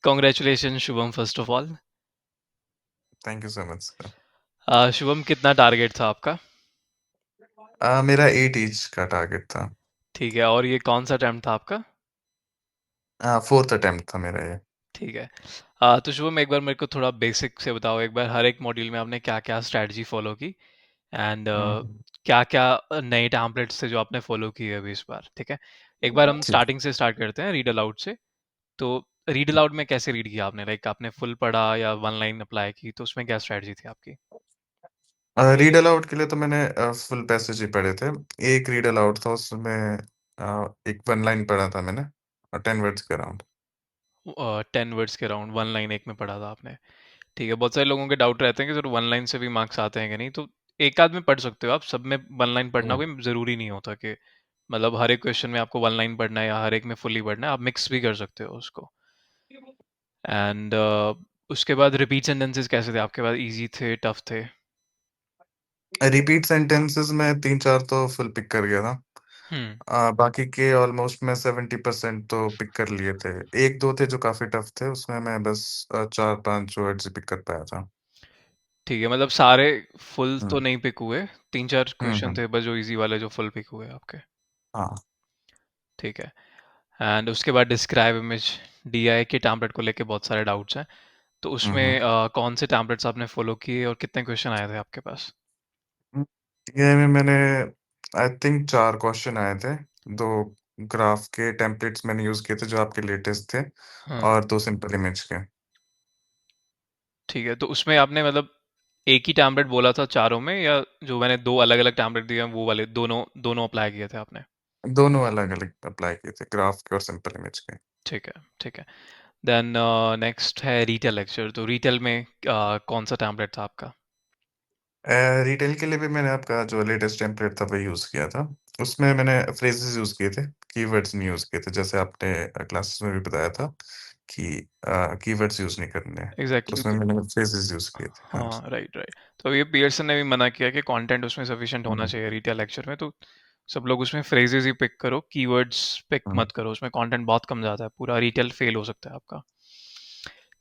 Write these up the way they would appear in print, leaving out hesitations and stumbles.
Congratulation Shubham, first of all. Thank you so much sir. Shubham, कितना target था आपका? मेरा 8 ईच का टारगेट था। ठीक है, और ये कौन सा अटेम्प्ट था आपका? फोर्थ अटेम्प्ट था मेरा ये। ठीक है। तो शुभम, एक बार मेरे को थोड़ा बेसिक से बताओ, एक बार हर एक मॉड्यूल में आपने क्या क्या स्ट्रैटेजी फॉलो की, एंड हम्म, क्या क्या नए टैम्पलेट्स थे जो आपने फॉलो किए अभी इस बार। ठीक है, एक बार हम ठीक। स्टार्टिंग से स्टार्ट करते हैं, रीड अलाउड से। तो रीड अलाउड में कैसे रीड किया आपने? लाइक आपने फुल पढ़ा या वन लाइन अप्लाई की? तो उसमें क्या स्ट्रैटेजी थी आपकी? रीड अलाउड के लिए तो मैंने फुल पैसेज ही पढ़े थे। एक रीड अलाउड था उसमें एक वन लाइन पढ़ा था मैंने और 10 वर्ड्स के अराउंड। 10 वर्ड्स के अराउंड वन लाइन एक में पढ़ा था आपने? ठीक है, बहुत सारे लोगों के डाउट रहते हैं कि सर वन लाइन से भी मार्क्स आते हैं कि नहीं। तो एक आध में पढ़ सकते हो आप, सब में वन लाइन पढ़ना हम्म, कोई ज़रूरी नहीं होता कि मतलब हर एक क्वेश्चन में आपको वन लाइन पढ़ना है या हर एक में फुल्ली पढ़ना है। आप मिक्स भी कर सकते हो उसको। एंड उसके बाद रिपीट सेंटेंसेस कैसे थे आपके पास? इजी थे, टफ थे? रिपीट सेंटेंसेस में 3-4 तो फुल पिक कर गया था। हम्म। बाकी के ऑलमोस्ट मैं 70% तो पिक कर लिए थे। 1-2 थे जो काफ़ी टफ थे, उसमें मैं बस 4-5 वर्ड्स ही पिक कर पाया था। ठीक है, मतलब सारे फुल तो हुँ, नहीं पिक हुए, तीन चार हुँ, क्वेश्चन हुँ। थे बस जो इजी वाले जो फुल पिक हुए आपके। हाँ। ठीक है। एंड उसके बाद डिस्क्राइब इमेज, डीआई के टैम्पलेट को लेके बहुत सारे डाउट्स हैं। तो हुँ, हुँ। उसमें कौन से टैम्पलेट्स आपने फॉलो किए और कितने क्वेश्चन आए थे आपके पास? हुँ, ये में मैंने आई थिंक 4 क्वेश्चन आए थे। 2 ग्राफ के टेम्पलेट्स मैंने यूज़ किए थे जो आपके लेटेस्ट थे हाँ। और 2 सिंपल इमेज के। ठीक है, तो उसमें आपने मतलब एक ही टैम्पलेट बोला था चारों में, या जो मैंने दो अलग अलग टैम्पलेट दिए हैं वो वाले दोनों दोनों अप्लाई किए थे आपने? दोनों अलग-अलग अप्लाई किए थे, ग्राफ के और सिंपल इमेज के। ठीक है। ठीक है। देन नेक्स्ट है रिटेल लेक्चर। तो रिटेल में कौन सा टैम्पलेट था आपका? रिटेल के लिए भी मैंने आपका जो लेटेस्ट टेम्पलेट था वही यूज़ किया था। उसमें मैंने फ्रेजेज़ यूज़ किए थे, कीवर्ड्स नहीं यूज़ किए थे। जैसे आपने क्लासेस में भी बताया था कि कीवर्ड्स यूज़ नहीं करने हैं। तो एग्जैक्टली उसमें तो मैंने फ्रेजेज़ यूज़ किए थे। हाँ जी। हाँ, राइट राइट। तो ये पियर्सन ने भी मना किया कि कंटेंट उसमें सफिशिएंट होना हुँ, चाहिए रिटेल लेक्चर में। तो सब लोग उसमें फ्रेजेस ही पिक करो, कीवर्ड्स पिक हुँ, मत करो, उसमें कंटेंट बहुत कम जाता है, पूरा रिटेल फेल हो सकता है आपका।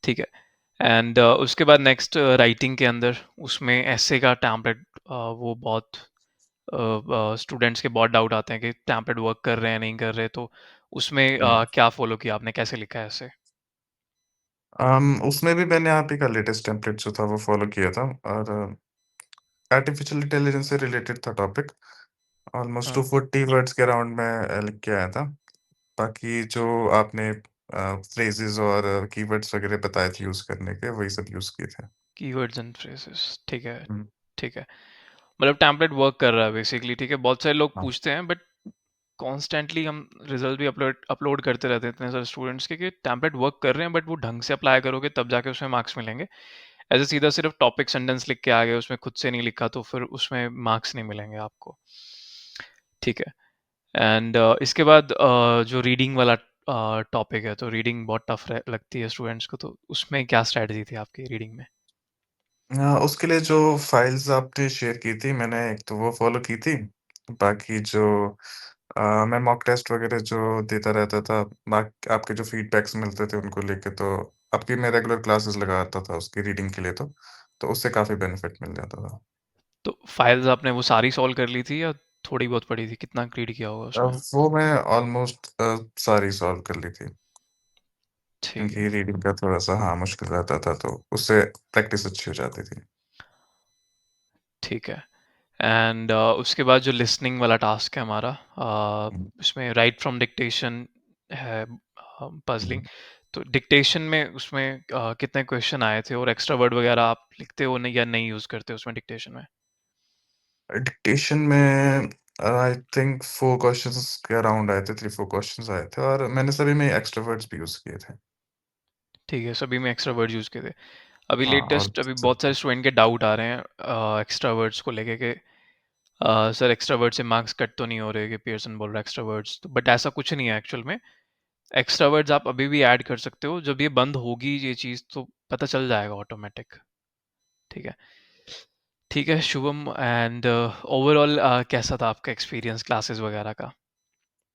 ठीक है। एंड उसके बाद नेक्स्ट राइटिंग के अंदर उसमें ऐसे का टैम्पलेट, वो बहुत स्टूडेंट्स के बहुत डाउट आते हैं कि टैम्पलेट वर्क कर रहे हैं नहीं कर रहे। तो उसमें हुँ। क्या फॉलो किया आपने, कैसे लिखा है ऐसे? उसमें भी मैंने आप ही का लेटेस्ट टेम्पलेट जो था वो फ़ॉलो किया था और आर्टिफ़िशियल इंटेलिजेंस से रिलेटेड था टॉपिक। ऑलमोस्ट हाँ, 240 वर्ड्स के अराउंड मैं लिख के आया था। बाकी जो आपने फ्रेज़ेज़ और कीवर्ड्स वगैरह बताए थे यूज़ करने के, वही सब यूज़ किए थे। Keywords and phrases. ठीक है। हुँ, ठीक है, मतलब टैम्पलेट वर्क कर रहा है बेसिकली। ठीक है, बहुत सारे लोग हाँ। पूछते हैं, बट कॉन्स्टेंटली हम रिजल्ट भी अपलोड अपलोड करते रहते हैं इतने सारे स्टूडेंट्स के कि टैम्पलेट वर्क कर रहे हैं, बट वो ढंग से अप्लाई करोगे तब जाके उसमें मार्क्स मिलेंगे। ऐसे सीधा सिर्फ टॉपिक सेंटेंस लिख के आ गए, उसमें खुद से नहीं लिखा, तो फिर उसमें मार्क्स नहीं मिलेंगे आपको। ठीक है। एंड इसके बाद जो रीडिंग वाला टॉपिक है, तो रीडिंग बहुत टफ लगती है स्टूडेंट्स को। तो उसमें क्या स्ट्रेटजी थी आपकी रीडिंग में? उसके लिए जो फाइल्स आपने शेयर की थी, मैंने एक तो वो फ़ॉलो की थी। बाकी जो मैं मॉक टेस्ट वगैरह जो देता रहता था, आपके जो फीडबैक्स मिलते थे उनको लेके, तो आपकी मैं रेगुलर क्लासेस लगाता था उसकी रीडिंग के लिए तो उससे काफ़ी बेनिफिट मिल जाता था। तो फाइल्स आपने वो सारी सॉल्व कर ली थी या थोड़ी बहुत पड़ी थी? कितना रीड किया होगा उसमें? वो मैं ऑलमोस्ट सारी सॉल्व कर ली थी, ठीक है। क्योंकि रीडिंग का थोड़ा-सा हाँ, मुश्किल रहता था, तो उससे प्रैक्टिस अच्छी हो जाती थी। ठीक है। एंड उसके बाद जो लिसनिंग वाला टास्क है हमारा, हुँ, इसमें राइट फ्रॉम डिक्टेशन है, पजलिंग। हुँ। तो डिक्टेशन में उसमें कितने क्वेश्चन आए थे, और एक्स्ट्रा वर्ड वगैरह आप लिखते हो नहीं या नहीं यूज़ करते उसमें डिक्टेशन में? डिक्टेशन में आई थिंक 4 क्वेश्चंस के अराउंड आए थे, 3-4 क्वेश्चंस आए थे और मैंने सभी में एक्स्ट्रा वर्ड्स भी यूज़ किए थे। ठीक है, सभी में एक्स्ट्रा वर्ड यूज़ किए थे। अभी हाँ, और लेटेस्ट अभी बहुत सारे स्टूडेंट के डाउट आ रहे हैं एक्स्ट्रा वर्ड्स को लेके कि सर एक्स्ट्रा वर्ड से मार्क्स कट तो नहीं हो रहे, कि पियर्सन बोल रहा है एक्स्ट्रा वर्ड्स, तो बट ऐसा कुछ नहीं है एक्चुअल में। एक्स्ट्रा वर्ड्स आप अभी भी ऐड कर सकते हो, जब ये बंद होगी ये चीज़ तो पता चल जाएगा ऑटोमेटिक। ठीक है। ठीक है शुभम, एंड ओवरऑल कैसा था आपका एक्सपीरियंस क्लासेस वगैरह का?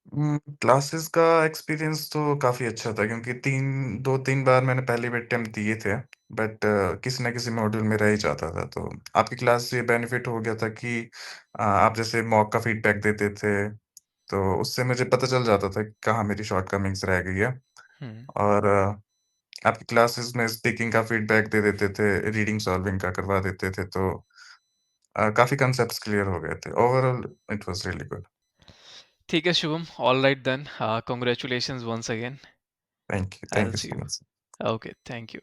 क्लासेस का एक्सपीरियंस तो काफ़ी अच्छा था क्योंकि 2-3 बार मैंने पहले भी अटेम्प्ट दिए थे, बट किसी न किसी मॉड्यूल में रह ही जाता था। तो आपकी क्लास से ये बेनिफिट हो गया था कि आप जैसे मॉक का फीडबैक देते थे, तो उससे मुझे पता चल जाता था कि कहाँ मेरी शॉर्टकमिंग्स रह गई है हुँ। और आपकी क्लासेस में स्पीकिंग का फीडबैक दे देते थे, रीडिंग सॉल्विंग का करवा देते थे, तो काफ़ी कांसेप्ट्स क्लियर हो गए थे। Overall it was really good. ठीक है Shubham, alright then, congratulations once again. Thank you I will so see you. Much. Okay, thank you.